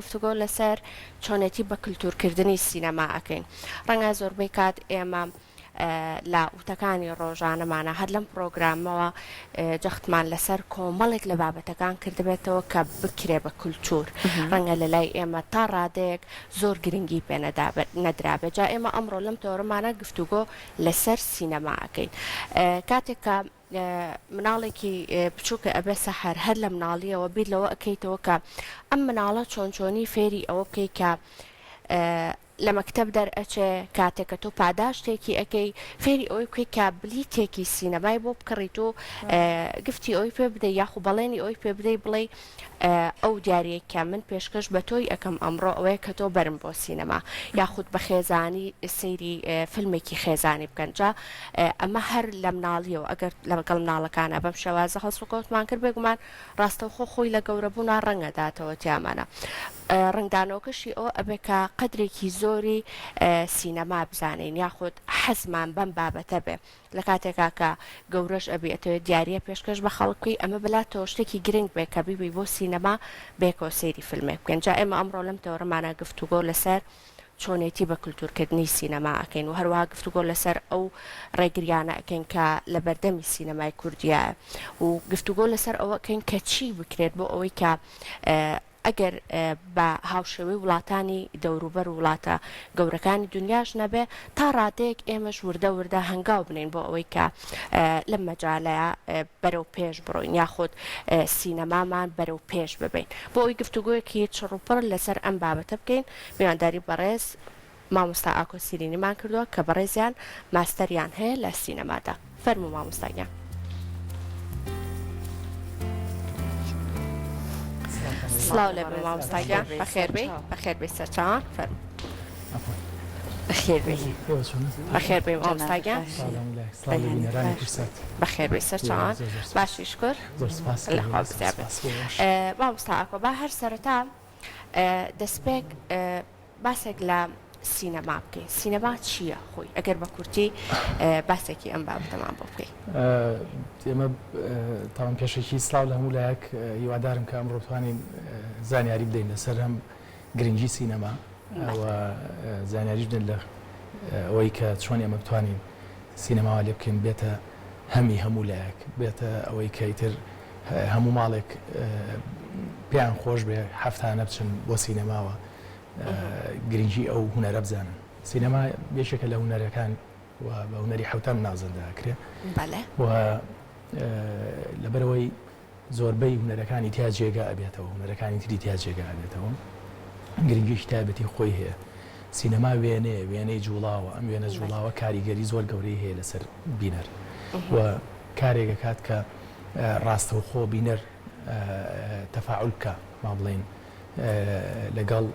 گفتوگۆ لەسەر چۆنێتی بە کللتورکردنی سینەما ئەەکەین ڕەنگە زۆربەی کات ئێمە لا وتەکانی ڕۆژانەمانە هەر لەم پرۆگرامەوە جەختمان لەسەر کۆمەڵێک لە بابەتەکان کردبێتەوە کە بکرێ بە کولتور ڕەنگە لە لای ئێمە تا ڕادەیەک زۆر گرنگی پێ نەدرابێت جا ئێمە ئەمڕۆ لەم تۆڕمانە گفتوگۆ لەسەر سینەما ئەەکەین کاتێککە مناڵێکی بچووکە ئەبێ سەحەر هەر لە مناڵیەوە بیر لەوە ئەەکەیتەوە کە ئەم مناڵە چۆنچۆنی فێری ئەوە بکەی کە لە مەکتەب دەرئەچێ کاتێکە تۆ پاداشتێکی ئەەکەی فێری ئەوەی بکەی کە بلیتێکی سینەمای بۆ بکڕیت و گفتی ئەوی پێ بدەی یاخو بەڵێنی ئەوی پێ بدەی بڵێ ئەو دیارەیەکە من پێشکەش بە تۆی ئەەکەم ئەمڕۆ ئەوەیە کە تۆ بەرم بۆ سینەما یاخود بە خێزانی سەیری فیلمێکی خێزانی بکەن جا ئەمە هەر لە مناڵیەوە ئەگەر لەگەڵ مناڵەکانە بەم شێوازە هەڵسوکەوتمان کرد بێگومان ڕاستەوخۆ خۆی لە گەورەبوونا ڕەنگەداتەوە تیامانە ڕنگدانەوەکەشی ئەو ئەبێ کە قەدرێکی زۆری سینەما بزانین یاخود حەزمان بەم بابەتە بێ لە کاتێکا کە گەورەش ئەبێتەوە دیارە پێشکەش بە خەڵکی ئەمە بلاتەوە شتێکی گرنگ بێ کە بیبی بۆ سینەما بێکەوە سەیری فیلمێک بکەن جا ئێمە ئەمڕۆ لەم تەوەرەمانە گفتوگۆ لەسەر چۆنێتی بە کللتورکردنی سینەما ئەەکەین و هەروەها گفتوگۆ لەسەر ئەو ڕێگریانە ئەەکەین کە لە بەردەمی سینەمای کوردیە و گفتوگۆ لەسەر ئەوەکەین کە چی بکرێت بۆ ئەوەی کە ئەگەر بە هاوشێوەی وڵاتانی دەوروبەر وڵاتە گەورەکانی دنیاش نەبێ تا ڕادەیەک ئێمەش وردە وردە هەنگاو بنین بۆ ئەوەی کە لەم مەجالەیە بەرەو پێش بڕۆین یاخود سینەمامان بەرەو پێش ببین بۆ ئەوی گفتوگۆیەکی چڕوپڕ لەسەر ئەم بابەتە بکەین میوانداری بەڕێز مامۆستا ئاکۆ سیرینیمان کردووە کە بەڕێزیان ماستەریان هەیە لە سینەمادا فەرموو مامۆستاگیان سلااو لە بێ مامۆستاگیان بەخێر بێ سەرچاوان فەرموو بەخێر بێ مامۆستاگیان بەخێر بێ سەرچاوان باشی شکر لەخوا بزیابێت مامۆستا ئاکۆ با هەر سەرەتا دەستپێک باسێک لە سینەما بکەین سینەما چییە خۆی ئەگەر بە کورتی باسێکی ئەم بابەتەمان بۆ بکەین ئێمە تاوان پێشێکی سلااو لە هەموو لایەک هیوادارم کە ئەمڕۆ بتوانین زانیاری بدەین لەسەر هەم گرنگی سینەما و زانیاریش بدەین لە ئەوەی کە چۆن ئێمە بتوانین سینەماوە لێ بکەین بێتە هەمی هەموو لایەک بێتە ئەوەی کە ئیتر هەموو ماڵێک پێیان خۆش بێ هەفتانە بچن بۆ سینەماوە گرنگی ئەو هونەرە بزانن سینەما یەکێکە لە هونەرەکان و بە هونەری حوتەم نازەندەکرێت و لەبەرەوەی زۆربەی هونەرەکانی تیا جێگا ئەبێتەوە هونەرەکانی تری تیا جێگا ئەبێتەوە گرنگیش تایبەتی خۆی هەیە سینەما وێنەی جوڵاوە ئەم وێنە جوڵاوە کاریگەری زۆر گەورەی هەیە لەسەر بینەر و کارێکە کات کە ڕاستەوخۆ بینەر تەفاعول بکە ما بڵێن لەگەڵ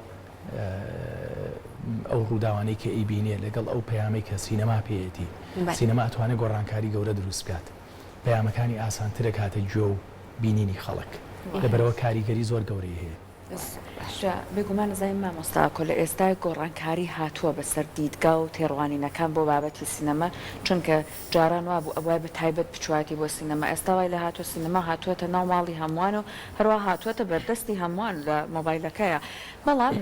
ئەو ڕووداوانەی کە ئەیبینێ لەگەڵ ئەو پەیامەی کە سینەما پێیەتی سینەما ئەتوانێت گۆڕانکاری گەورە دروست بکات پەیامەکانی ئاسانترە کاتە گوێ و بینینی خەڵک لەبەرەوە کاریگەری زۆر گەورەی هەیە بێگومان نزانین مامۆستاکۆ لە ئێستای گۆڕانکاری هاتووە بەسەر دیدگا و تێڕوانینەکان بۆ بابەتی سینەما چونکە جاران وا بوو ئەوای بە تایبەت بچواتی بۆ سینەما ئێستا وای لە هاتووە سینەما هاتووەتە ناو ماڵی هەمووان و هەروە هاتووەتە بەردەستی هەمووان لە مۆبایلەکەیە بەڵام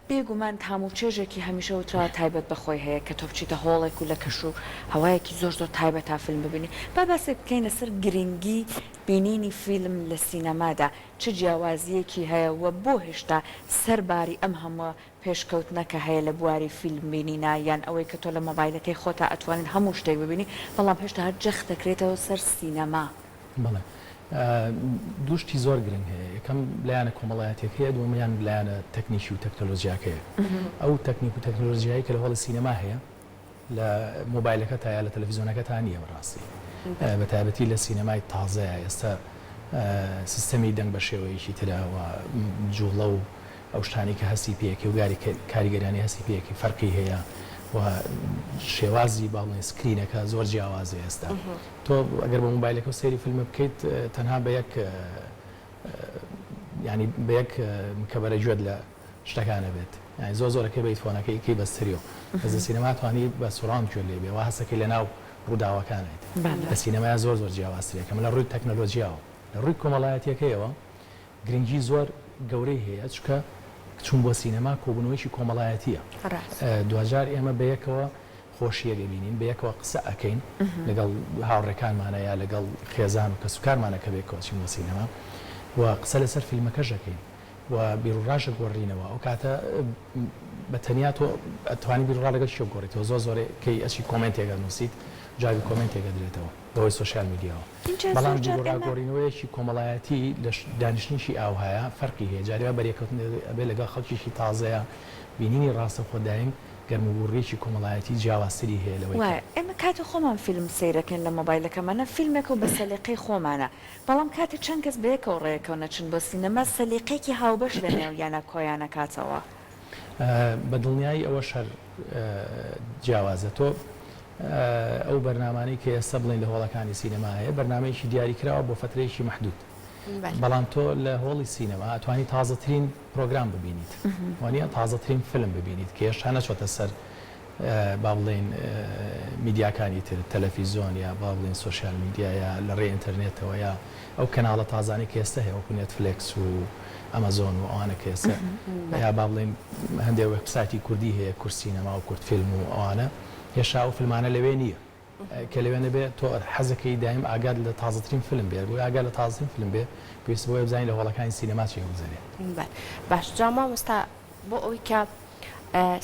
بێگومان هەموو چێژێکی هەمیشە وترا تایبەت بەخۆی هەیە کە تۆ بچیتە هۆڵێک و لە کەش و هەوایەکی زۆر زۆر تایبەت تا فیلم ببینی با باسێک بکەین لەسەر گرنگی بینینی فیلم لە سینەمادا چ جیاوازیەکی هەیە و بۆ هێشتا سەرباری ئەم هەموو پێشکەوتنەکە هەیە لە بواری فیلم بینینا یان ئەوەی کە تۆ لە مۆبایلەکەی خۆتا ئەتوانین هەموو شتێک ببینی بەڵام هێشتا هەر جەخت دەکرێتەوە سەر سینەما بەڵێ دوشتی زۆر گرنگ هەیە یەکەم لایەنە کۆمەڵایەتێک هەیە دووەمیان لایەنە تەکنیکی و تەکنۆلۆژیاکەیە ئەو تەکنیک و تەکنۆلۆژیایی کە لە هۆڵی سینەما هەیە لە مۆبایلەکە تا یا لە تەلەڤیزیۆنەکە تا نییە بەڕاستی بە تایبەتی لە سینەمای تازەیە ئێستا سیستەمی دەنگ بە شێوەیەکی ترەوە جوڵە و ئەو شتانی کە هەستی پێیەکی و کاریگەرانی هەستی پێیەکی فەرقی هەیە و شێوازی باڵێن سکرینەکە زۆر جیاوازە ئێستا تۆ ئەگەر بە مۆبایلەکە و سەیری فیلمە بکەیت تەنها بە یەک ینی بە یەک کەبەرە گوێت لە شتەکانە بێت یانی زۆر زۆرەکەی بە فۆنەکەی کەی بەستریۆ بەز سینەما توانی بە سوڕان گوێ لێ بێ و هەسەکەی لە ناو ڕووداوەکانیت لە سینەمای زۆر زۆر جیاوازترێکە لە ڕووی تەکنۆلۆژیاوە لە ڕووی کۆمەڵایەتیەکەیەوە گرنگی زۆر گەورەی هەیە چکە چون بۆ سینەما کۆبوونەوەیکی کۆمەڵایەتیە دوجار ئێمە بەیەکەوە خۆشیەکە بینین بەیەکەوە قسە ئەەکەین لەگەڵ هاوڕێکانمانە یا لەگەڵ خێزان و کەسوکارمانە کە بێکەوەچین بۆ سینەما و قسە لەسەر فیلمەکەژەکەین و بیرڕاژە گۆڕینەوە ئەو کاتە بە تەنیا تۆ ئەتوانی بیرڕا لەگەڵ شێ گۆڕیتەوە زۆرێ کەی ئەچی کۆمنتێکە نووسیت جاوی کۆمنتێکە درێتەوە بەوەی سوۆسیال میدیاەوە بەڵام بیرڕاگۆڕینەوەیەکی کۆمەڵایەتی لە دانیشتنیشی ئاوهەیە فەرقی هەیە جارێ بەریەکەوتن ئەبێ لەگەڵ خەڵکیشی تازەیە بینینی ڕاستە خۆدایم گەرموبوڕێکی کۆمەڵایەتی جیاوازتری هەیە لەوەی ئێمە کاتی خۆمان فیلم سیرەکەین لە مۆبایلەکەمانە فیلمێک و بە سەلیقەی خۆمانە بەڵام کاتی چەند کەس بەیەکەوە ڕێیەکەوە نەچن بۆ سینەما سەلیقەیەکی هاوبەش لە نێویانە کۆیانە کاتەوە بە دڵنیایی ئەوە شەر جیاوازە تۆ ئەو بەرنامانەی کە ئێستا بڵین لە هۆڵەکانی سینەما هەیە بەرنامەیەکی دیاریکراوە بۆ فترەیەکی محدود بەڵام تۆ لە هۆڵی سینەما ئەتوانی تازەترین پرۆگرام ببینیت وانە تازەترین فیلم ببینیت کە هێشتا نەچۆتە سەر با بڵێن میدیاکانی تر تەلەڤیزۆن یا با بڵێن سوۆسیال میدیا یا لە ڕێی ئینتەرنێتەوە یا ئەو کەناڵە تازانی کە ئێستا هەیە وەکو نێتفلێکس و ئەمەزۆن و ئەوانە کە ئێستا یا با بڵێن هەندێک وێبسایتی کوردی هەیە کورد سینەما و کورد فیلم و ئەوانە هێشتا ئەو فیلمانە لەوێ نییە کە لەوێنە بێت تۆ حەزەکەی دایم ئاگاد لە تازەترین فیلم بێت بۆ ئاگاد لە تازەترین فیلم بێ پێویست بۆ بزانین لە هۆڵەکانی سینەما چی گوزارێ باش جا مامۆستا بۆ ئەوی کە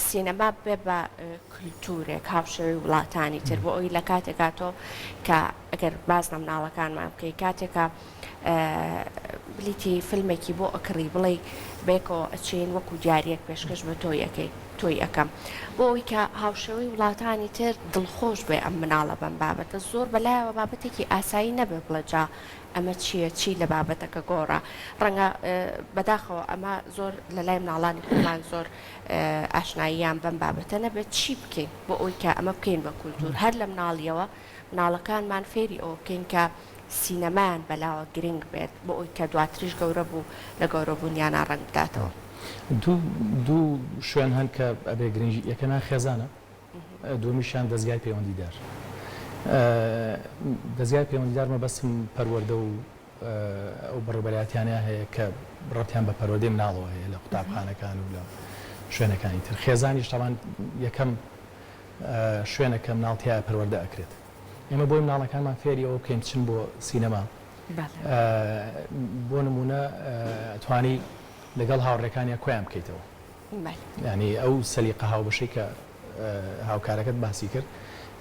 سینەما بێ بە کللتورێک هاوشێوی وڵاتانی تر بۆ ئەوی لە کاتێکا تۆ کە ئەگەر باز نە مناڵەکانمان بکەی کاتێکە بلیتی فیلمێکی بۆ ئەکڕی بڵێ بێکەوە ئەچین وەکو دیارەک پێشکەش بە تۆ یەکەی تۆی ئەەکەم بۆ ئەوی کە هاوشێوەی وڵاتانی تر دڵخۆش بێ ئەم مناڵە بەم بابەتە زۆر بەلایەوە بابەتێکی ئاسایی نەبێ بڵە جا ئەمە چییە چی لە بابەتەکە گۆڕە ڕەنگە بەداخەوە ئەمە زۆر لە لای مناڵانی کومان زۆر ئاشناییان بەم بابەتە نەبێت چی بکەین بۆ ئەوی کە ئەمە بکەین بە کولتور هەر لە مناڵیەوە مناڵەکانمان فێری ئەو بکەین کە سینەمان بەلاوە گرنگ بێت بۆ ئەوی کە دواتریش گەورە بوو لە گەورەبوونیانە ڕنگ بداتەوە دوو شوێن هەن کە ئەبێ گرنگی یەکەمان خێزانە دومیشان دەستگای پەیوەندیدار دەستگای پەیوەندیدار مەبەستم پەروەردە و ئەو بەڕێوەبەرایەتیانە هەیە کە ڕەتیان بە پەروەردەی مناڵەوە هەیە لە قوتابخانەکان و لە شوێنەکانی تر خێزانیش تاوان یەکەم شوێنەکە مناڵتیایە پەروەردە ئەکرێت ئێمە بۆی مناڵەکانمان فێری ئەوە بکەین چن بۆ سینەما بۆ نمونە ئەتوانی لەگەڵ هاوڕێکانیان کۆیان بکەیتەوە ینی ئەو سەلیقە هاوبەشەی کە هاوکارەکەت باسی کرد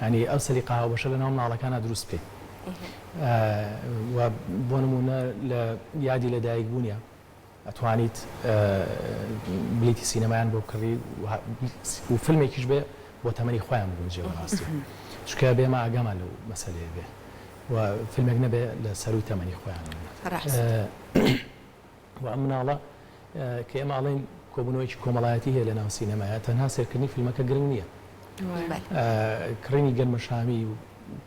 ینی ئەو سەلیقە هاوبەشە لە ناو مناڵەکانە دروست بکەیت و بۆ نمونە لە یادی لە دایکبوونیە ئەتوانیت بلیتی سینەمایان بۆ کڕی و فیلمێکیش بێ بۆ تەمەنی خۆیان بگونجێەوە ڕاستی چکە بێمە ئاگامان لەو مەسەلەیە بێ و فیلمێک نەبێ لە سەروی تەمەنی خۆیان و ئەم مناڵە کە ئێمە ئاڵێن کۆبوونەوەیکی کۆمەڵایەتی هەیە لە ناو سینەمایە تەنها سێرکردنی فیلمەکە گرنگ نییە کڕینی گەرمەشامی و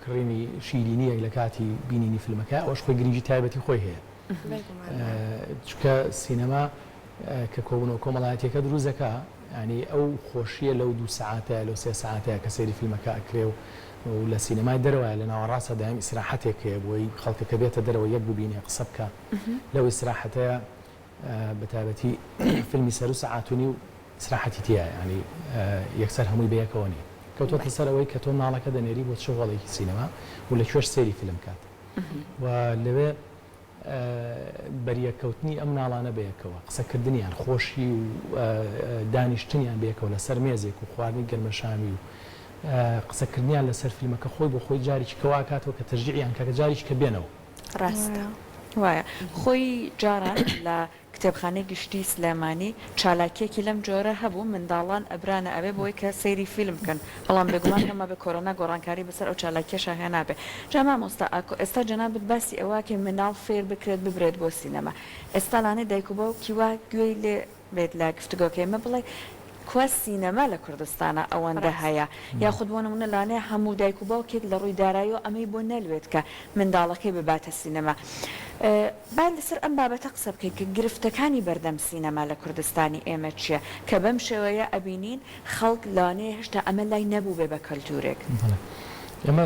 کڕینی شیرینیەک لە کاتی بینینی فیلمەکە ئەوش خۆی گرنگی تایبەتی خۆی هەیە چکە سینەما کە کۆبوونەوە کۆمەڵایەتیەکە دروستەکە ینی ئەو خۆشیە لەو 2 ساعاتەیە لەو 3 ساعاتەیە کە سەیری فیلمەکە ئەکرێ و لە سینەمای دەرەوە لە ناوەڕاستە دایم ئیسراحەتێک هەیە بۆی خەڵکەکە بێتە دەرەوە یەک ببینێ قسە بکە لەو ئیسراحەتەیە بەتابەتی فیلمی سەر و سەعاتونی و ئیسراحەتی تایە ینی یەکسەر هەمووی بەیەکەوە نیە کەوتوەتە سەر ئەوەی کە تۆ ناڵەکە دەنێری بۆ چ هۆڵێکی سینەما و لە کوێش سەیری فیلم کات و لەوێ بەریەکەوتنی ئەم ناڵانە بەیەکەوە قسەکردنیان خۆشی و دانیشتنیان بەیەکەوە لەسەر مێزێک و خواردنی گەرمەشامی و قسەکردنیان لەسەر فیلمەکە خۆی بۆ خۆی جاریی کەوا کاتەوە کە تەرجیعیان کە جاریش کە بێنەوە ڕاستە وایە خۆی جاران لە کتێبخانەی گشتی سلێمانی چالاکیەکی لەم جۆرە هەبوو منداڵان ئەبرانە ئەوێ بۆی کە سەیری فیلم بکەن بەڵام بێگومان هەمە بە کۆرۆنا گۆڕانکاری بەسەر ئەو چالاکیەشە هێ نابێ جا مامۆستا ئاکۆ ئێستا جەنابەت باسی ئەوواکە مناڵ فێر بکرێت ببرێت بۆ سینەما ئێستا لانەی دایک و باوکی وا گوێی لێ بێت لە گفتگۆکە ئێمە بڵێ کوا سینەما لە کوردستانە ئەوەندە هەیە یاخود بۆ نمونە لانەیە هەموو دایک و باوکێک لە ڕووی دارایی و ئەمەی بۆ نەلوێت کە منداڵەکەی بباتە سینەما بعد لەسەر ئەم بابەتە قسە بکەین کە گرفتەکانی بەردەم سینەما لە کوردستانی ئێمە چییە کە بەم شێوەیە ئەبینین خەڵک لانەیە هێشتا ئەمە لای نەبوو بێ بە کەلتورێک ئێمە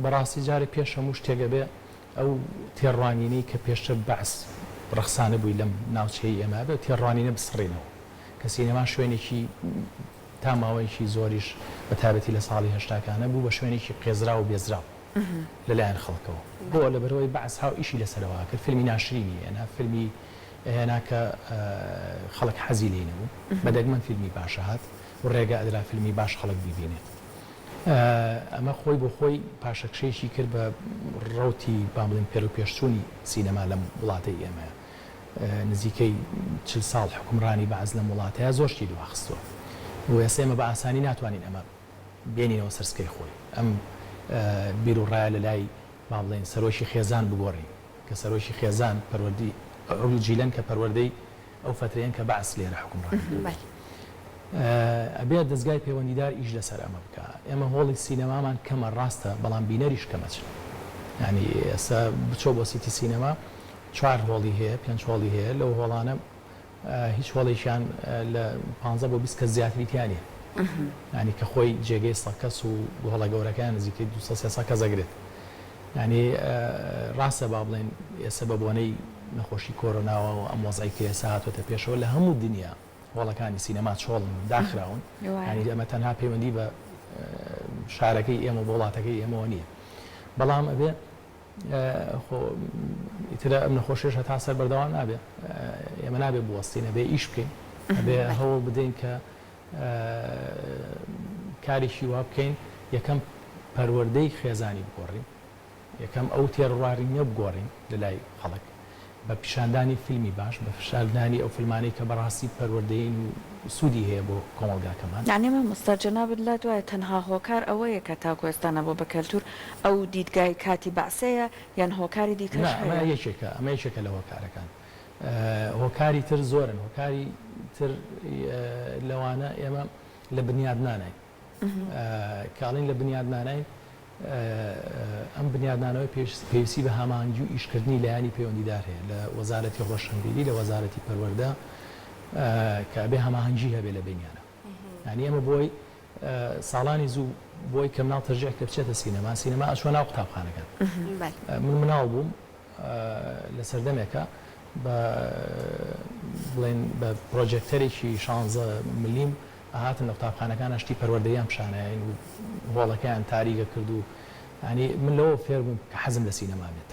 بەڕاستی جارێ پێش هەموو شتێگە بێ ئەو تێڕوانینەی کە پێشتر بەعس ڕەخسانە بووی لەم ناوچەی ئێمە بێ تێڕوانینە بسڕێنەوە کە سینەما شوێنێکی تا ماوەیەکی زۆریش بە تایبەتی لە ساڵی هەشتاکانە بوو بە شوێنێکی قێزرا و بێزرا لەلایەن خەڵکەوە بۆ لە بەرەوەی بەعس هاو ئیشی لەسەرەوە کرد فیلمی ناشرینی هێنا فیلمی هێنا کە خەڵک حەزی لێ نەبوو بەدەگمەن فیلمی باشە هات و ڕێگە ئەدرا فیلمی باش خەڵک بیبینێت ئەمە خۆی بۆ خۆی پاشەکشەیەکی کرد بە ڕوتی با بڵێن پێر و پێشچوونی سینەما لەم وڵاتی ئێمە نزیکەی 40 ساڵ حکومڕانی بەعز لەم وڵاتەیە زۆرشتی دواخستووە و ئێستا ئێمە بە ئاسانی ناتوانین ئەمە بێنینەوە سەرسکەی خۆی ئەم بیر و ڕایە لە لای با بڵێن سەرۆشی خێزان بگۆڕین کە سەرۆشی خێزان پەروەردی جیلەن کە پەروەردەی ئەو فترەیەن کە بەعس لێرە حکومڕانی ئەبێت دەستگای پەیوەندیدار ئیش لەسەر ئەمە بکە ئێمە هۆڵی سینەمامان کەمە ڕاستە بەڵام بینەریش کەمەچن ینی ئێستا بچۆ بۆ سیتی سینەما 4 هۆڵی هەیە 5 هۆڵی هەیە لەو هۆڵانە هیچ هۆڵێکیان لە 15 بۆ 20 کەس زیاتریتیانە ینی کە خۆی جێگەی 100 کەس و هۆڵە گەورەکان نزیکەی 200 کەس ئەگرێت ینی ڕاستە با بڵێن ئێستا بە بۆنەی نەخۆشی کۆرۆناوە و ئەم وەزعی کە ئێستا هاتوۆتە پێشەوە لە هەموو دنیا هۆڵەکانی سینەما چۆڵن داخراون ینی ئەمە تەنها پەیوەندی بە شارەکەی ئێمە بۆ وڵاتەکەی ئێمەوە نییە بەڵام ئەبێ ئیترە ئەم نەخۆشیش هەتا سەر بەردەوام نابێ ئێمە نابێ بوەستینە بێ ئیش بکەین ئەبێ هەوڵ بدەین کە کارێکی وا بکەین یەکەم پەروەردەی خێزانی بگۆڕین یەکەم ئەو تێڕوارینە بگۆڕین لە لای خەڵک بە پیشاندانی فیلمی باش بە پیشاندانی ئەو فیلمانەی کە بەڕاستی پەروەردەین و سوودی هەیە بۆ کۆمەلگاکەمان یعنی مستەرجەناب لا دوایە تەنها هۆکار ئەوەیە کە تاکو ئێستانە بۆ بە کەلتور ئەو دیدگای کاتی بەعسەیە یان هۆکاری دیکەش ئەمە یەکێکە لە هۆکارەکان هۆکاری تر زۆرن هۆکاری تر لەوانە ئێمە لە بنیادنانین کاڵین لە بنیادنانین ئەم بنیادنانەوەی پێویستی بە هەماهەنگی و ئیشکردنی لایانی پەیوەندیدار هەیە لە وەزارەتی ڕۆشنبیری لە وەزارەتی پەروەردە کە بێ هەماهەنگی هەبێ لە بینیانە ینی ئەمە بۆی ساڵانی زوو بۆی کە مناڵ تەرجیح کە بچێتە سینەما ئەچوە ناو قوتابخانەکان من مناڵ بووم لە سەردەمێکە بڵێن بە پرۆژێکتەرێکی 16 ملیم هاتن لە قوتابخانەکان شتی پەروەردەیان پیشانەیان و هۆڵەکەیان تاریکە کرد و ینی من لەوە فێر بووم کە حەزم لە سینەما بێت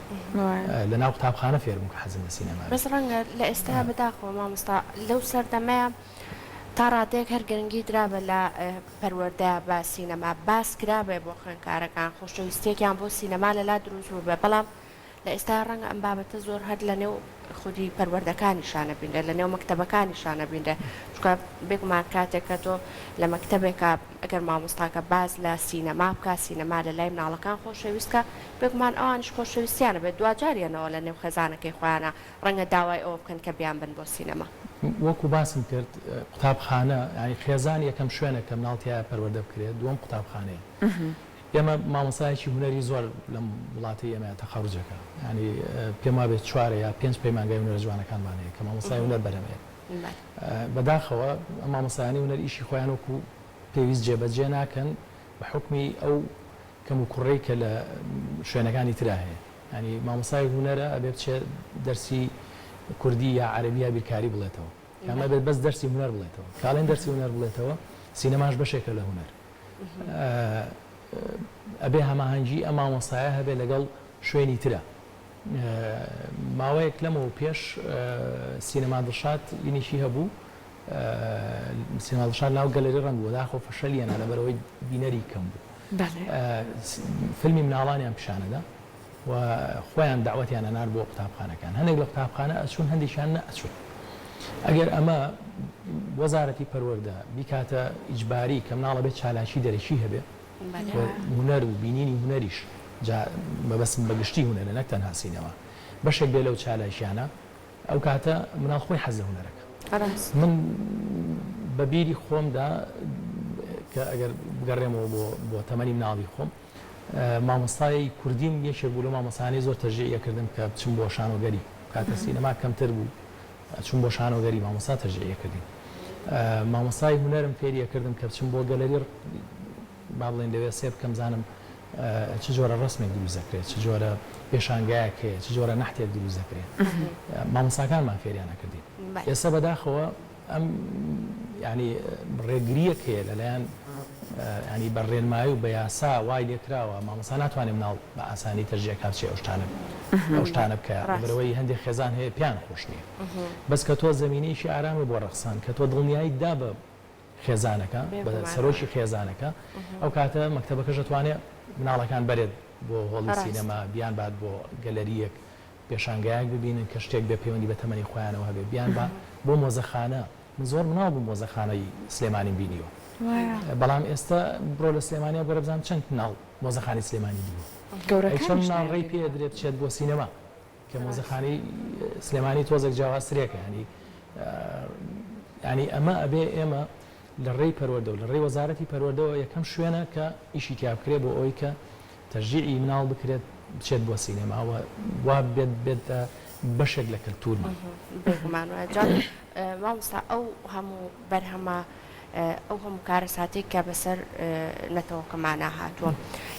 لە ناو قوتابخانە فێر بووم کە حەزم لە سینەما بەس ڕەنگە لە ئێستا بەداخەوە مامۆستا لەو سەردەمەیە تا ڕادێک هەر گرنگی درابە لە پەروەردە بە سینەما باس کرابێ بۆ خوێندکارەکان خۆشەویستێکیان بۆ سینەما لەلا دروست بوو بێ بەڵام لە ئێستا ڕەنگە ئەم بابەتە زۆر هەر لە نێو خودی پەروەردەکانی شانە بینرە لە نێو مەکتەبەکانی شانە بینرە چکە بێگومان کاتێککە تۆ لە مەکتەبێکە ئەگەر مامۆستاکە باز لە سینەما بکە سینەما لە لای مناڵەکان خۆشەویستکە بێگومان ئەوانش خۆشەویستیانە بێت دوجاریانەوە لە نێو خەزانەکەی خۆیانە ڕەنگە داوای ئەوە بکەن کە بیان بن بۆ سینەما وەکو باسم کرد قوتابخانە ینی خێزان یەکەم شوێنە کە مناڵتیایە پەروەردە بکرێت دووەم قوتابخانەیە ئێمە مامۆستایەکی هونەری زۆر لەم وڵاتی ئێمە تەخەڕوجەکە ینی پێم وابێت 4 یا 5 پەیمانگای هونەرە جوانەکانمانەیە کە مامۆستای هونەر بەرەمەیە بەداخەوە ئەم مامۆستایانی هونەر ئیشی خۆیان وەکو پێویست جێبەجێ ناکەن بە حکمی ئەو کەم و کوڕەی کە لە شوێنەکانی ترا هەیە ینی مامۆستای هونەرە ئەبێ بچێت دەرسی کوردی یا عەرەبی یا بیرکاری بڵێتەوە ئەمە بێت بەس دەرسی هونەر بڵێتەوە کاڵێن دەرسی هونەر بڵێتەوە سینەماش بەشێکە لە هونەر ئەبێ هەماهەنگی ئەم مامۆستایە هەبێ لەگەڵ شوێنی ترە ماوەیەک لەمەوە پێش سینەما دڵشاد یونیشی هەبوو سینەما دڵشاد ناو گەلەری ڕەنگ بوو داخۆ فەشەلیانە لەبەرەوەی بینەری کەم بوو فیلمی مناڵانیان پیشانەدا و خۆیان داوەتیانە نار بۆ قوتابخانەکان هەندێک لە قوتابخانە ئەچوون هەندێکیان نەئەچوون ئەگەر ئەمە وەزارەتی پەروەردە بیکاتە ئیجباری کە مناڵە بێت چالاکی دەرەکی هەبێ هونەر و بینینی هونەریش بەبەسم بەگشتی هونەرە نەک تەنها سینەما بەشێک بێ لەو چالاکیانە ئەو کاتە مناڵ خۆی حەز لە هونەرەکە من بە بیری خۆمدا کە ئەگەر بگەڕێمەوە بۆ تەمەنی مناڵی خۆم مامۆستای کوردیم یەکێک بوو لە مامۆستایانەی زۆر تەرجیحکردم کە بچم بۆ شانۆگەری کاتە سینەما کەمتر بوو چون بۆ شانۆگەری مامۆستا تەرجیحکردین مامۆستای هونەرم فێریەکردم کە بچم بۆ گەلەری با بڵێن لەوێ سێ بکەم زانم چ جۆرە ڕسمێک دروست دەکرێت چ جۆرە پێشانگایەک هەیە چ جۆرە نەحتێک دروست دەکرێت مامۆستاکانمان فێریانە کردین ئێستا بەداخەوە ئەم ینی ڕێگریەک هەیە لەلایەن ینی بەڕێنمایی و بە یاسا وای لێکراوە مامۆستا ناتوانێت مناڵ بە ئاسانی تەرجیح کاتچێ ئەو شتانە بکە بەرەوەی هەندێک خێزان هەیە پیان خۆش نییە بەس کە تۆ زمینیشی ئارامی بۆ ڕەخسان کە تۆ دڵنیایی دا بە خێزانەکە بە سەرۆکی خێزانەکە ئەو کاتە مەکتەبەکەش دەتوانێت مناڵەکان بەرێت بۆ هۆڵی سینەما بیان بات بۆ گەلەریەک پێشانگایەک ببینن کە شتێک بێ پەیوەندی بە تەمەنی خۆیانەوە هەبێ بیان با بۆ مۆزەخانە من زۆر مناڵ بوو مۆزەخانەی سلێمانی بینیوە بەڵام ئێستا بڕۆ لە سلێمانیا بۆرە بزانم چەند مناڵ مۆزەخانی سلێمانی دیوە چەند مناڵ ڕێی پێ درێت بچێت بۆ سینەما کە مۆزەخانەی سلێمانی تۆزێک جیاوازترێکە ینی ئەمە ئەبێ ئێمە لە ڕێی پەروەردە و لە ڕێی وەزارەتی پەروەردەوە یەکەم شوێنە کە ئیشی تیا بکرێت بۆ ئەوەی کە تەرجیعی مناڵ بکرێت بچێت بۆ سینەماوە وا بێت بەشێک لە کەلتورمان بێگومانوە جان مامۆستا ئەو هەموو بەرهەمە ئەو هەموو کارە ساتێک کە بەسەر نەتەوەکەمانە هاتووە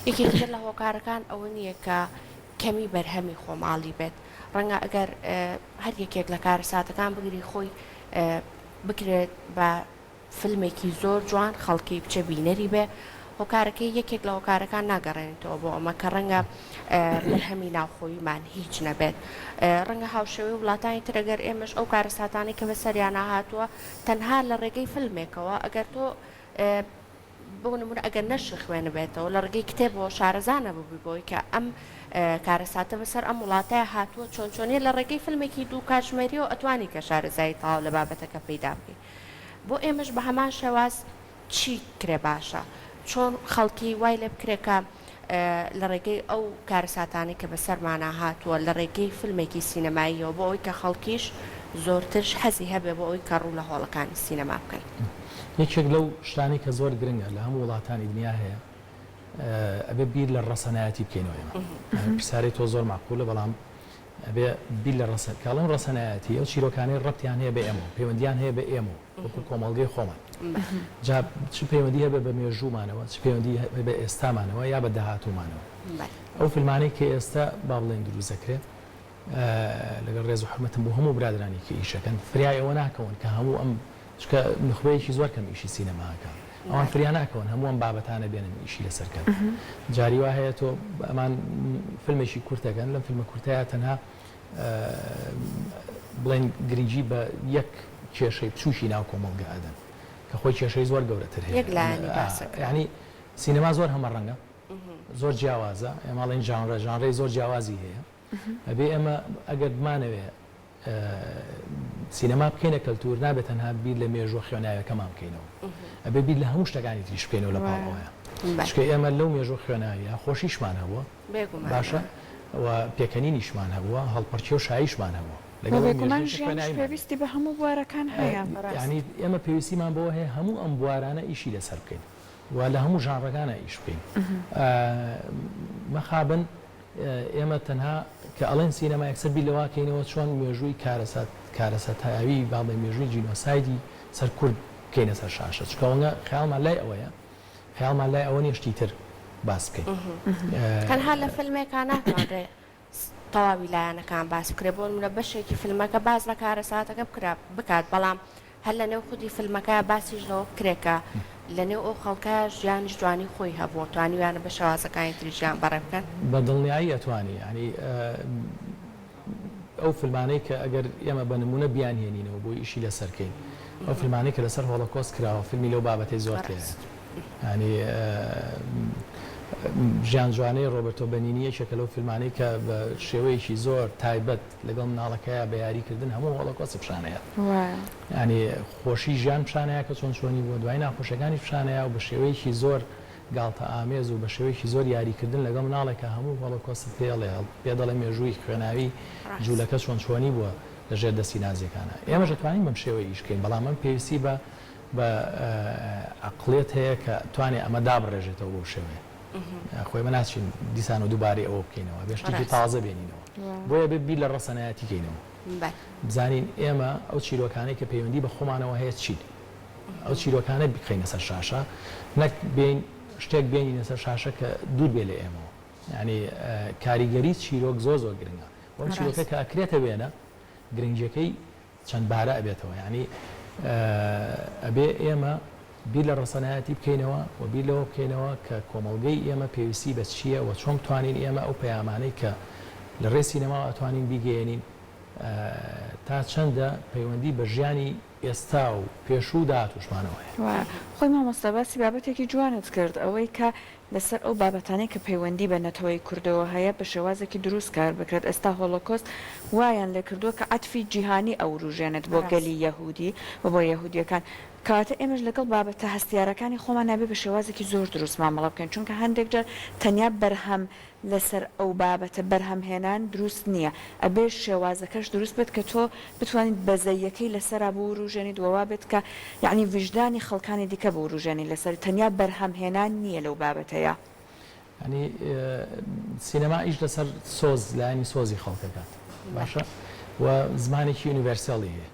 یەکێکتر لە هۆکارەکان ئەوە نییە کە کەمی بەرهەمی خۆماڵی بێت ڕەنگە ئەگەر هەر یەکێک لە کارە ساتەکان بگری خۆی بکرێت بە فیلمێکی زۆر جوان خەڵکی بچە بینەری بێ هۆکارەکەی یەکێک لە هۆکارەکان ناگەڕێنێتەوە بۆ ئەمە کە ڕەنگە بەرهەمی ناوخۆیمان هیچ نەبێت ڕەنگە هاوشێوی وڵاتانی ترەگەر ئێمەش ئەو کارە ساتانی کە بەسەریان هاتووە تەنها لە ڕێگەی فیلمێکەوە ئەگەر تۆ بۆ نمونە ئەگەر نەشی خوێنە بێتەوە لە ڕێگەی کتێبەوە شارەزانە ببووی بۆی کە ئەم کارە ساتە بەسەر ئەم وڵاتەیە هاتووە چۆن چۆنێ لە ڕێگەی فیلمێکی دوو کاتژمێریەوە ئەتوانی کە شارەزایی تاو لە بابەتەکە پەیدا بکەی بۆ ئێمەش بە هەمان شێواز چی کرێ باشە چۆن خەڵکی وای لێ بکرێکە لە ڕێگەی ئەو کارەساتانی کە بەسەرمانە هاتووە لە ڕێگەی فیلمێکی سینەماییەوە بۆ ئەوی کە خەڵکیش زۆرترش حەزی هەبێ بۆ ئەوی کە ڕوو لە هۆڵەکانی سینەما بکەن یەکێک لەو شتانی کە زۆر گرنگە لە هەموو وڵاتانی دنیا هەیە ئەبێ بیر لە ڕەسەنایەتی بکەینەوە ئێمە پرسیارەی تۆ زۆر معقولە بەڵام ئەبێ بیر لە کاڵم ڕەسەنایەتی ئەو چیرۆکانەی ڕەتیان هەیە بە ئێمە پەیوەندیان هەیە بە ئێمە وەکو کۆمەڵگەی خۆمان جا چ پەیوەندی هەبێ بە مێژوومانەوە چ پەیوەندی بە ئێستامانەوە یا بە داهاتوومانەوە ئەو فیلمانەی کە ئێستا با بڵێن دروست دەکرێت لەگەڵ ڕێز و حرمەتم بۆ هەموو برادرانی کە ئیشەکەن فریای ئەوە ناکەون کە هەموو ئەم چکە نخبەیەکی زۆر کەم ئیشی سینەماکە ئەوان فریا ناکەون هەموو ئەم بابەتانە بێنن ئیشی لەسەرکەن جاری وا هەیە تۆ ئەمان فیلمێکی کورتەکەن لەم فیلمە کورتەیە تەنها بڵێن گرنگی بە یەک کێشەی بچوشی ناو کۆمەڵگەدەن کە خۆی کێشەی زۆر گەورەتر هەیە ینی سینەما زۆر هەمە ڕەنگە زۆر جیاوازە ئێماڵین ژانڕێی زۆر جیاوازی هەیە ئەبێ ئێمە ئەگەر بمانەوێ سینەما بکەینە کەلتور نابێت تەنها بیر لە مێژوە خوێناویەکەمان بکەینەوە ئەبێ بیر لە هەموو شتەکانی تریش بکەینەوە لە پاڵەوەیە چکە ئێمە لەو مێژوە خوێناویە خۆشیشمان هەبووە باشە و پێکەنینیشمان هەبووە هەڵپەرچێ و شاییشمان هەبووە پێویستی بە هەموو بوارەکان هەیە ینی ئێمە پێویستیمان بۆ هەیە هەموو ئەم بوارانە ئیشی لەسەر بکەین و لە هەموو ژانڕەکانە ئیش بکەین مەخابن ئێمە تەنها کە ئەڵێن سینەما یەکسەر بیر لەواکەینەوە چۆن مێژووی کارەسەتایی باڵێ مێژووی جینۆسایدی سەر کورد بکەینە سەر شاشە چکەوەنگە خەیاڵمان لای ئەوەیە خەیاڵمان لای ئەوە نیشتی تر باس بکەین تەنها لە فیلمێکان ناتوانرێ تەواوی لایەنەکان باس بکرێ بۆ نمونە بەشێکی فیلمەکە باز لە کارەساتەکە بکات بەڵام هەر لە نێو خودی فیلمەکە باسیش لەوە بکرێکە لە نێو ئەو خەڵکە ژیانی جوانی خۆی هەبوو توانیویانە بە شێوازەکانی تریژیان بەڕێ بکەن بە دڵنیایی ئەتوانی ینی ئەو فیلمانەی کە ئەگەر ئێمە بە نمونە بیانهێنینەوە بۆی ئیشی لەسەرکەین ئەو فیلمانەی کە لەسەر هۆڵۆکۆست کراوە فیلمی لەو بابەتەی زۆر هەیە ینی ژیان جوانەی ڕۆبەرتۆ بەنینی یەکێکە لەو فیلمانەی کە بە شێوەیەکی زۆر تایبەت لەگەڵ مناڵەکەیە بە یاریکردن هەموو هۆڵۆکۆست پیشانەیە ینی خۆشی ژیان پیشانەیە کە چۆن چۆنی بووە دوای ناخۆشەکانی پیشانەیە و بە شێوەیەکی زۆر گاڵتە ئامێز و بە شێوەیەکی زۆر یاریکردن لەگەڵ مناڵێکە هەموو هۆڵۆکۆست پێ دەڵێ مێژووی خوێناوی جوولەکە چۆن چۆنی بووە لەژێر دەستی نازیەکانە ئێمەش دەتوانین بەم شێوەیە ئیشکەین بەڵام ئەم پێویستی بە عەقڵێت هەیە کە توانێ ئەمە دابڕێژێتەوە بۆ شێوەیە خۆی بە ناچین دیسان و دووبارەی ئەوە بکەینەوە بێشتێکی تازە بێنینەوە بۆیە بیر لە ڕەسەنایەتی کەینەوە بزانین ئێمە ئەو چیرۆکانەی کە پەیوەندی بە خۆمانەوە هەیە چین ئەو چیرۆکانە بخەینە سەر شاشە نەک بین شتێک بێنینە سەر شاشە کە دوور بێ لە ئێمەوە ینی کاریگەری چیرۆک زۆر گرنگە ئەم چیرۆکە کە ئەکرێتە وێنە گرنگجەکەی چەند بارە ئەبێتەوە ینی ئەبێ ئێمە بیر لە ڕسەنایەتی بکەینەوە و بیر لەوە بکەینەوە کە کۆمەڵگەی ئێمە پێویستی بە چییە و چۆن توانین ئێمە ئەو پەیامانەی کە لە ڕێ سینەما ئەتوانین بیگەێنین تا چەندە پەیوەندی بە ژیانی ئێستا و پێشوو داهاتوشمانەوەیە. خۆی مامۆستا باسی بابەتێکی جوانت کرد ئەوەی کە لەسەر ئەو بابەتانەی کە پەیوەندی بە نەتەوەی کوردەوە هەیە بە شێوازێکی دروست کار بکرێت. ئێستا هۆڵۆکۆست وایان لێ کردووە کە عەتفی جیهانی ئەو ڕژێنێت بۆ گەلی یەهودی و بۆ یەهودیەکان کاتە ئێمەش لەگەڵ بابەتە هەستیارەکانی خۆمان نابێ بە شێوازێکی زۆر دروست مامەڵە بکەین چونکە هەندێک جار تەنیا بەرهەم لەسەر ئەو بابەتە بەرهەمهێنان دروست نییە ئەبێ شێوازەکەش دروست بێت کە تۆ بتوانیت بەزەیەکەی لەسەرا بۆ ڕژێنی دووەوا بێت کە یعنی وجدانی خەڵکانی دیکە بۆ ڕژێنی لەسەر تەنیا بەرهەمهێنان نییە لەو بابەتەیە. ینی سینەما ئیش لەسەر سۆز لایانی سۆزی خەڵکەکات باشە و زمانێکی یونیڤەرساڵی هەیە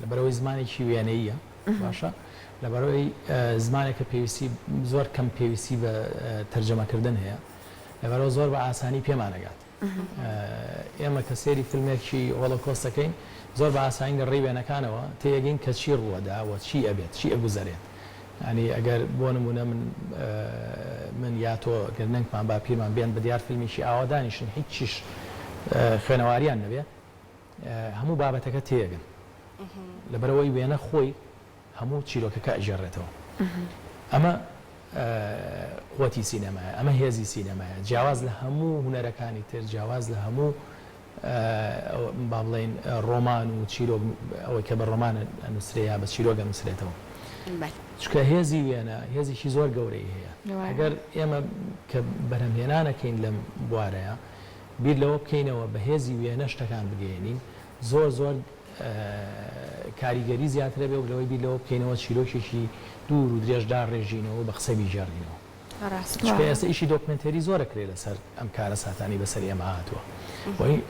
لەبەرەوەی زمانێکی وێنەیە باشە لەبەرەوەی زمانێکە پێویستی زۆر کەم پێویستی بە تەرجەمەکردن هەیە لەبەرەوە زۆر بە ئاسانی پێمانەگات. ئێمە کە سێری فیلمێکی هۆڵۆکۆستەکەین زۆر بە ئاسانی لە ڕێی وێنەکانەوە تێگەین کە چی ڕووەداوە چی ئەبێت چی ئەگوزارێت. ینی ئەگەر بۆ نمونە من یا تۆ گەرنەنگمان با پیرمان بێن بە دیار فیلمیشی ئاوادانیشن هیچیش خوێنەواریان نەبێت هەموو بابەتەکە تێگەن لەبەرەوەی وێنە خۆی هەموو چیرۆکەکە ئەژێڕێتەوە. ئەمە قوتی سینەمایە ئەمە هێزی سینەمایە جیاواز لە هەموو هونەرەکانی تر جیاواز لە هەموو با بڵێن ڕۆمان و چیرۆک ئەوەی کە بە ڕۆمانە نووسرەیە بە چیرۆگە نووسرێتەوە چکە هێزی وێنە هێزیشی زۆر گەورەی هەیە. ئەگەر ئێمە کە بەرهەمهێنانەکەین لەم بوارەیە بیر لەوە بکەینەوە بە هێزی وێنە شتەکان بگەێنین زۆر زۆر کاریگەری زیاترە بێ و لەوەی بیر لەوە بکەینەوە چیرۆکێکی دوور و درێژدا ڕێژینەوە بە قسە بیژێڕینەوە. ئێستا ئیشی دۆکمنتەری زۆرە کرێ لەسەر ئەم کارە ساتانی بەسەر ئێمە هاتووە.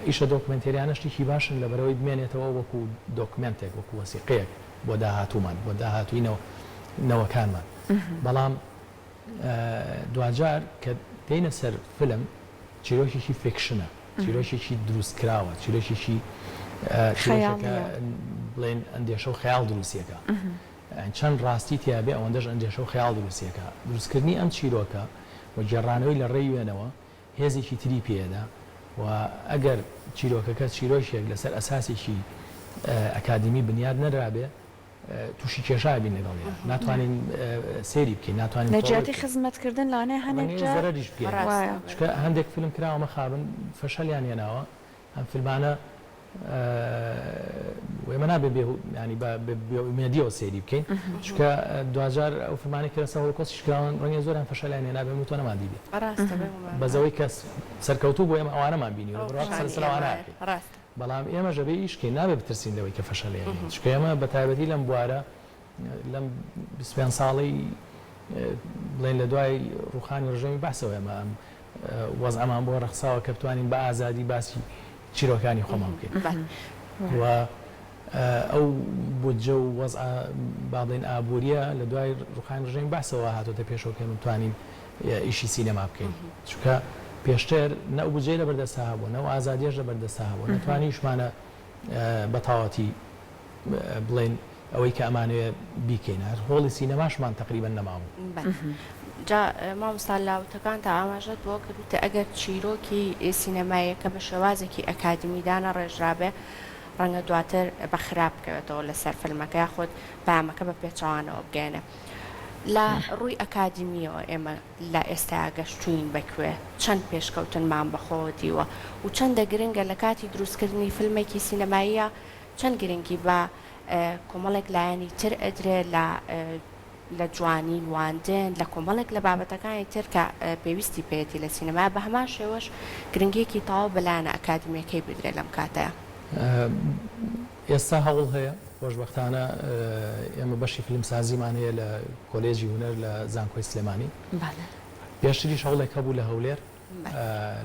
ئیشە دۆکمنتەریانە شتێکی باشن لەبەرەوەی بمێنێتەوە وەکو دۆکمنتێک وەکو وەسیقەیەک بۆ داهاتوومان بۆ داهاتووی نەوەکانمان. بەڵام دوجار کە دێنە سەر فلم چیرۆکێکی فیکشنە چیرۆکێکی دروستکراوە چیرۆکێکی بڵێن ئەندێشە و خەیاڵ دروستیەکە چەند ڕاستی تیابێ ئەوەندەش ئەندێشە و خەیاڵ دروستیەکە دروستکردنی ئەم چیرۆکە و جێڕانەوەی لە ڕێی وێنەوە هێزێکی تری پێدا و ئەگەر چیرۆکەکە چیرۆشێک لەسەر ئەساسێکی ئەکادمی بنیاد نەدرابێ تووشی کێشای بین لەگەڵیان ناتوانین سێری بکەین ناتوانین نەجاتی خزمەتکردن لانەیە هەندێک چکە هەندێک فیلم کراوەمە خابن فەشەلیان هێناوە ئەم فیلمانە ئێمە نابێ ینی مێدیەوە سێری بکەین چکە دوجار ئەو فیلمانی کە لەسەر هۆڵۆکۆستیش کراون ڕەنگە زۆریان فەشەلیان هێنا بێ تۆ نەمادی بێت بەزەوەی کەس سەرکەوتوو بۆ ئێمە ئەوانەمان بینی بەڵام ئێمە ژەبێ ئیشکەین نابێ بترسین لەوەی کە فەشەلیان چکە ئێمە بە تایبەتی لەم بوارە لەم 25 ساڵی بڵێن لە دوای ڕوخانی ڕژەمی باسەوە ئێمە ئەم وەزعەمان بۆ ڕەخساوە کە بتوانین بە ئازادی باسی چیرۆکانی خۆمان بکەین و ئەو بودجە و وەزع با بڵێن ئابوووریە لە دوای ڕوخانی ڕژەمی باسەوە هاتۆتە پێشەوە کە بتوانین ئیشی سینەما بکەین چونکە پێشتر نە بودجەی لە بەردەستا هەبوو نەوە ئازادیەش لە بەردەستا هەبوو نەتوانیشمانە بە تەواوەتی بڵێن ئەوەی کە ئەمانوێ بیکەین هۆڵی سینەماشمان تقریبا نەمابوو. جا مامۆستا لاوتەکان تا ئاماژەت بۆ کردوتە ئەگەر چیرۆکی سینەمایەکە بە شێوازێکی ئەکادمیدانە ڕێژرابێ ڕەنگە دواتر بە خراپ بکەوێتەوە لەسەر فیلمەکە یاخود پامەکە بە پێچەوانەوە بگەێنە. لە ڕووی ئەکادمیەوە ئێمە لە ئێستا گەشتوین بکوێ چەند پێشکەوتنمان بەخۆوە دیوە و چەندە گرنگە لە کاتی دروستکردنی فیلمێکی سینەماییە چەند گرنگی بە کۆمەڵێک لایەنی تر ئەدرێ لە جوانی واندن لە کۆمەڵێک لە بابەتەکانی تر کە پێویستی پێێتی لە سینەما بە هەمان شێوەش گرنگێکی تاوا بەلایەنە ئەکادمیەکەی بدرێ لەم کاتەیە. ئێستا هەوڵ هەیە خۆشبەختانە ئێمە بەشی فیلمسازیمان هەیە لە کۆلێژی هونەر لە زانکۆی سلێمانی پێشتریش هەوڵێک هەبوو لە هەولێر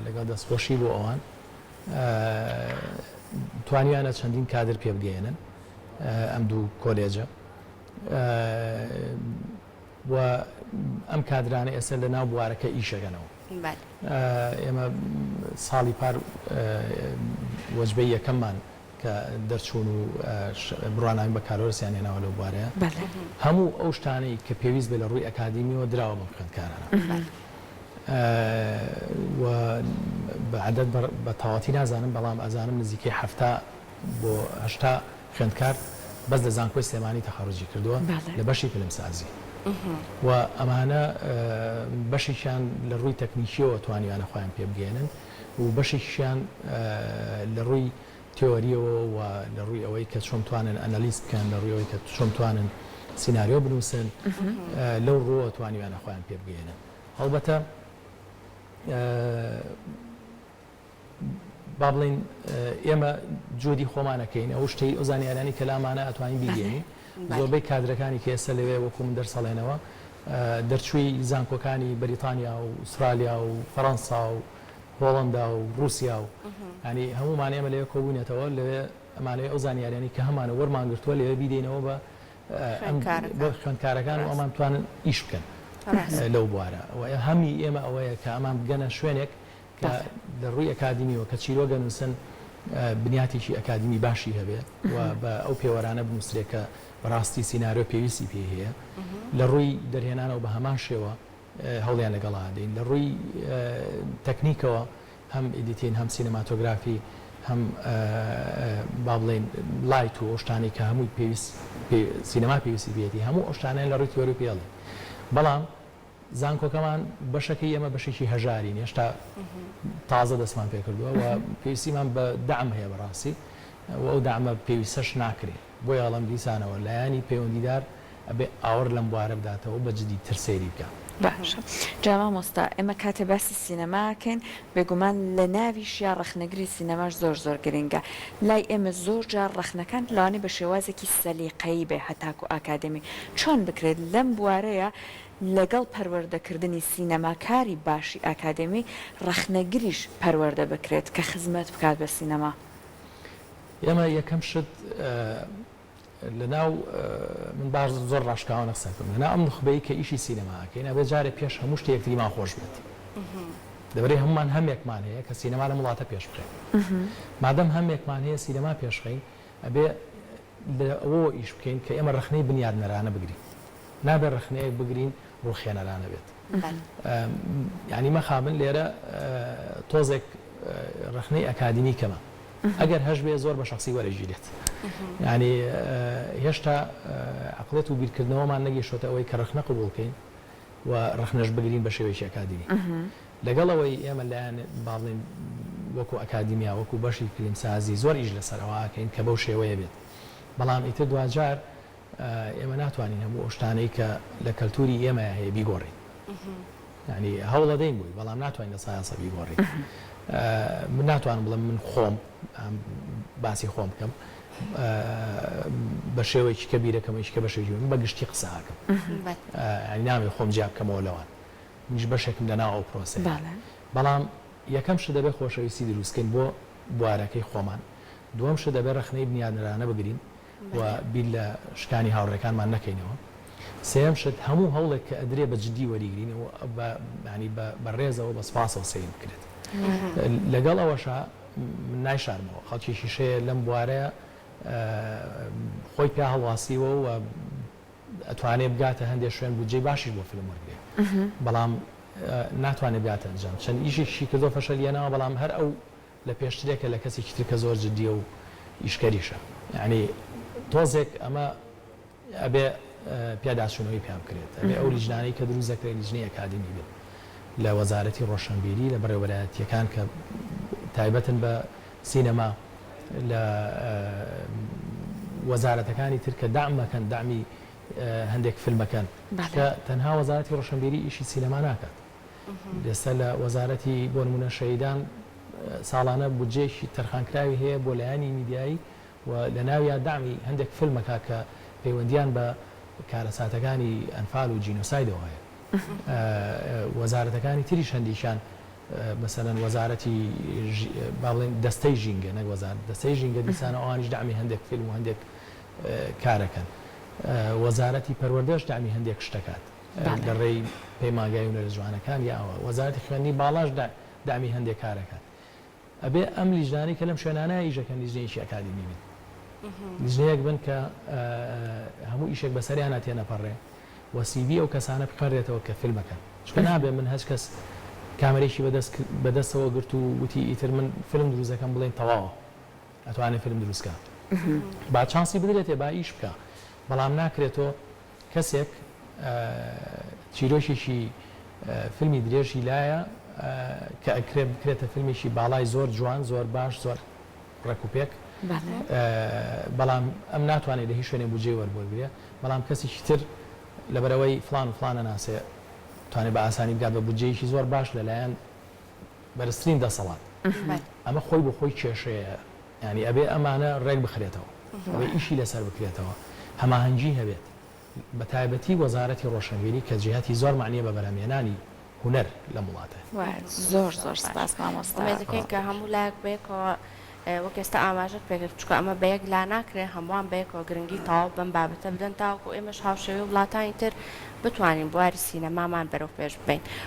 لەگەڵ دەستخۆشی بۆ ئەوان توانیانە چەندین کادر پێ بگەێنن ئەم دوو کۆلێجە و ئەم کادرانە ئێستا لە ناو بوارەکە ئیشەکەنەوە. ئێمە ساڵی پار وەجبەی یەکەممان کە دەرچوون و بڕواناوی بە کارۆرسیان هێناوە لەو بوارەیە هەموو ئەو شتانەی کە پێویست بێ لە ڕووی ئەکادیمیەوە دراوە بە خوێندکارانە و بەعدەد بە تەواتی نازانم بەڵام ئەزانم نزیکەی 7 بۆ 8 خوێندکار بەس لە زانکۆی سلێمانی تەخەڕوجی کردووە لە بەشی فیلمسازی و ئەمانە بەشێکیان لە ڕووی تەکنیکیەوە توانیوانە خۆیان پێ بگەێنن و بەشێکیان لە ڕووی تێۆریەوە و لە ڕووی ئەوەی کە چۆن توانن ئەنالیست بکەن لە ڕووی ئەوەی کە چۆن توانن سیناریۆ بنووسن لەو ڕۆوە توانیوانە خۆیان پێ بگەێنن هەڵبەتە با بڵین ئێمە جۆدی خۆمانەکەین ئەو شتەی ئەو زانیاریانی کە لامانە ئەتوانین بیگەین زۆربەی کادرەکانی کە ئێستا لەوێ وەکو من دەرسەڵێنەوە دەرچووی زانکۆکانی بەریتانیا و ئوسترالیا و فەڕەنسا و هۆڵندا و رووسیا و ینی هەمومان ئێمە لەوێ کۆبوونێتەوە لەوێ ئەمانەیە ئەو زانیاریانی کە هەمانە وەرمانگرتووە لەوێ بیدەینەوە بە خوێندکارەکان و ئەمان توانن ئیش بکەن لەو بوارە هەمی ئێمە ئەوەیە کە ئەمان بگەنە شوێنێک کە لە ڕووی ئەکادیمیەوە کە چیرۆگە نووسن بنیاتێکی ئەکادیمی باشی هەبێت و بە ئەو پێوەرانە بنووسرێت کە بەڕاستی سیناریۆ پێویستی پێ هەیە لە ڕووی دەرهێنانەوە بە هەمان شێوە هەوڵیان لەگەڵا دەین لە ڕووی تەکنیکەوە هەم ئیدیتین هەم سینەماتۆگرافی هەم با بڵێن لایت و ئۆشتانی کە هەمووی سینەما پێویستی بێتی هەموو ئۆشتانیان لە ڕووی تیۆری پێڵێ بەڵام زانکۆکەمان بەشەکەی ئێمە بەشێکی هەژارین هێشتا تازە دەستمان پێ کردووە و پێویستیمان بە دەعم هەیە بەڕاستی و ئەو دەعمە پێویستەش ناکرێت بۆی ئەڵەم دیسانەوە لایانی پەیوەندیدار ئەبێ ئاور لەم بوارە بداتەوە بە جدی ترسێری بکە باشە جاما مۆستا ئێمە کاتێ باسی سینەماکەین بێگومان لە ناویش یا ڕەخنەگری سینەماش زۆر گرنگە لای ئێمە زۆر جار ڕەخنەکان لەوانەیە بە شێوازێکی سەلیقەیی بێ هەتاکو ئاکادمی چۆن بکرێت لەم بوارەیە لەگەڵ پەروەردەکردنی سینەماکاری باشی ئاکادمی ڕەخنەگریش پەروەردە بکرێت کە خزمەت بکات بە سینەما ئێمە یەکەم شت لەناو من باش زۆر ڕاشکاوە نەقسەکەم لەناو ئەم نخبەی کە ئیشی سینەماکەین ئەبێ جارێ پێش هەموو شتێک یەکتریمان خۆش بێت دەبێت هەمومان هەمێکمان هەیە کە سینەما لە وڵاتە پێش بخێت مادەم هەمێکمان هەیە سینەما پێشخەین ئەبێ ئەوە ئیش بکەین کە ئێمە ڕخنەی بنیادنەرانە بگرین نابێت ڕخنەیەک بگرین ڕوخێنەرانە بێت ینی مەخابن لێرە تۆزێک ڕخنەی ئەکادیمی کەمە ئەگەر هەش بێ زۆر بە شخصی وەرەژیرێت ینی هێشتا عقلێت و بیرکردنەوەمان نەگەیشتە ئەوەی کە ڕخنە قبوڵ بکەین و ڕخنەش بگرین بە شێوەیەکی ئەکادیمی لەگەڵەوەی ئێمە لایەن باڵێن وەکو ئەکادیمیا وەکو بەشی فیلمسازی زۆر ئیش لەسەرەوەکەین کە بەو شێوەیە بێت بەڵام ئیتر دوجار ئێمە ناتوانین هەموو ئۆشتانەی کە لە کەلتوری ئێمە هەیە بیگۆڕین ینی هەوڵە دەین بووی بەڵام ناتوانین لە سایانسە بیگۆڕین من ناتوانم بڵم من خۆم باسی خۆم بکەم بە شێوەیەکی کە بیرەکەمەیش کە بەشێکی من بە گشتی قسەکەم ناوێ خۆم جیاب بکەمەوە لەوان منیش بەشێکم لەناو ئەو پرۆسێ بەڵام یەکەم شت دەبێت خۆشەویستی دروستکەین بۆ بوارەکەی خۆمان دووەم شت دەبێت ڕخنەی بنیادنەرانە بگرین و بیر لە شکانی هاوڕێکانمان نەکەینەوە سێم شت هەموو هەوڵێک کە ئەدرێ بە جددی وەریگرینەوە ینی بە ڕێزەوە بە سپاسەوە سەیر بکرێت لەگەڵ ئەوەشە من نایشارمەوە خەڵکیشی شەیە لەم بوارەیە خۆی پیا هەڵواسیوە و ئەتوانێت بگاتە هەندێک شوێن بودجێی باشی بۆ فیلم وەرگێ بەڵام ناتوانێت بگاتە ئەنجام چەند ئیشێکی کردۆ فەشەلیەنەوە بەڵام هەر ئەو لە پێشترێکە لە کەسێکی تر کە زۆر جددیە و ئیشکەریشە یعنی تۆزێک ئەمە ئەبێ پیاداچوونەوەی پێام کرێت ئەبێ ئەو لیژنانەی کە دروست دەکرێت لیژنەی ئەکادمی بێت لە وەزارەتی ڕۆشنبیری لە بەڕێوەبەرایەتیەکان کە تایبەتن بە سینەما لە وەزارەتەکانی تر کە دامەکەن دامی هەندێک فیلمەکەن کە تەنها وەزارەتی ڕۆشنبیری ئیشی سینەما ناکات لێستا لە وەزارەتی بۆ نمونە شەهیدان ساڵانە بودجێکی تەرخانکراوی هەیە بۆ لایانی میدیایی و لە ناویە دامی هەندێک فیلمەکە کە پەیوەندیان بە کارەساتەکانی ئەنفال و جینۆسایدەوە هەیە وەزارەتەکانی تریش هەندیشان مەسەلەن وەزارەتی باڵێن دەستەی ژینگە نەک وەزارەت دەستەی ژینگە دیسانە ئەوانیش دامی هەندێک فیلم و هەندێک کارەکەن وەزارەتی پەروەردەش دامی هەندێک شتەکات ئەبێ ئەم لیژدانی کە لەم شوێنانە ئیژەکەن لیژنەیەکی ئەکادمی بن لیژنەیەک بن کە هەموو ئیشێک بەسەریان ناتێنەپەڕێ وەسیڤی ئەو کەسانە بکارێتەوە کە فیلمەکەن چکە نابێ من هەچ کەس کامەرێکی بەدەستەوە گرت و وتی ئیتر من فیلم دروستەکەم بڵێن تەواوە ئەتوانێت فیلم دروستکە با چانسی بدرێتێ با ئیش بکە بەڵام ناکرێتەوە کەسێک چیرۆشێکی فیلمی درێژی لایە کە ئەکرێ بکرێتە فیلمێکی باڵای زۆر جوان زۆر باش زۆر ڕێکوپێک بەڵام ئەم ناتوانێت لە هیچ شوێنێ بودجێ وەربگرێ بەڵام کەسێکی تر لەبەرەوەی فلان و فلانە ناسێ توانێت بە ئاسانی بگات بە بودجەیەکی زۆر باش لەلایەن بەرزترین دەسەڵات ئەمە خۆی بۆ خۆی کێشەیە ینی ئەبێ ئەمانە ڕێک بخرێتەوە ئەبێ ئیشی لەسەر بکرێتەوە هەماهەنگی هەبێت بە تایبەتی وەزارەتی ڕۆشنبیری کە جیهەتی زۆر معنیە بە بەرهەمهێنانی هونەر لە وڵاتە زۆر زۆر سپاس مامۆستا دەکەین کە هەموو لایەک بێکەوە وەک ئێستا ئاماژت پێکرد چکە ئەمە بەیەک لا ناکرێ هەمووان بەیەکەوە گرنگی تەواو بم بابەتە بدەن تاوەکو ئێمەش هاوشێوی وڵاتانی تر بتوانین بواری سینەمامان بەرەو پێش بین